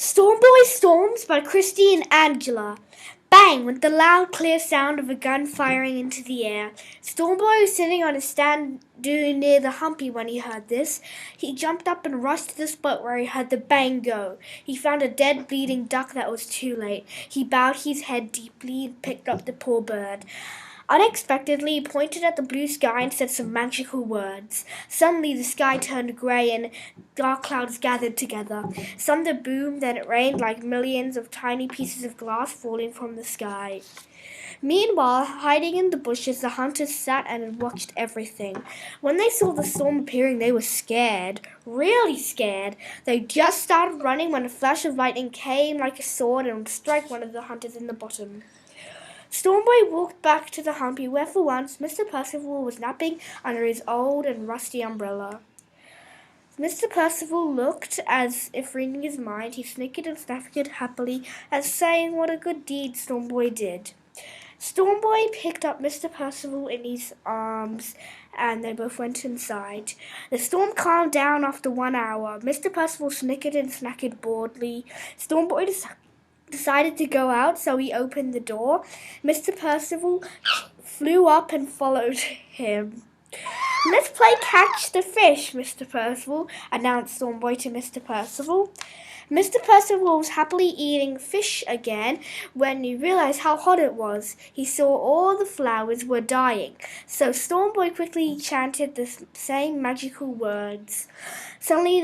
Stormboy Storms by Kristy and Angela. Bang went the loud, clear sound of a gun firing into the air. Stormboy was sitting on a stand near the humpy when he heard this. He jumped up and rushed to the spot where he heard the bang go. He found a dead, bleeding duck that was too late. He bowed his head deeply and picked up the poor bird. Unexpectedly, he pointed at the blue sky and said some magical words. Suddenly, the sky turned gray and dark clouds gathered together. Thunder boomed, then it rained like millions of tiny pieces of glass falling from the sky. Meanwhile, hiding in the bushes, the hunters sat and watched everything. When they saw the storm appearing, they were scared, really scared. They just started running when a flash of lightning came like a sword and would strike one of the hunters in the bottom. Stormboy walked back to the humpy where for once Mr. Percival was napping under his old and rusty umbrella. Mr. Percival looked as if reading his mind. He snickered and snickered happily as saying what a good deed Stormboy did. Stormboy picked up Mr. Percival in his arms and they both went inside. The storm calmed down after 1 hour. Mr. Percival snickered and snackered boredly. Stormboy decided to go out, so he opened the door. Mr. Percival flew up and followed him. "Let's play catch the fish, Mr. Percival," announced Stormboy to Mr. Percival. Mr. Percival was happily eating fish again when he realized how hot it was. He saw all the flowers were dying, so Stormboy quickly chanted the same magical words. Suddenly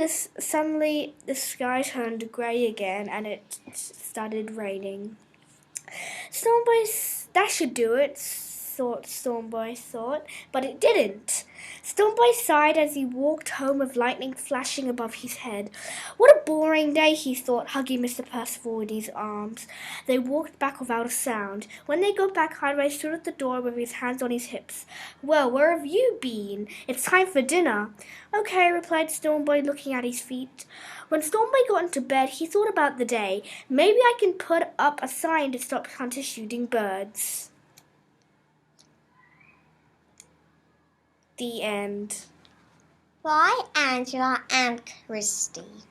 the sky turned gray again and it started raining. That should do it, Stormboy thought, but it didn't. Stormboy sighed as he walked home with lightning flashing above his head. What a boring day, he thought, hugging Mr. Percival in his arms. They walked back without a sound. When they got back, Hideaway stood at the door with his hands on his hips. "Well, where have you been? It's time for dinner." "Okay," replied Stormboy, looking at his feet. When Stormboy got into bed, he thought about the day. "Maybe I can put up a sign to stop hunters shooting birds." The end. By Angela and Kristy.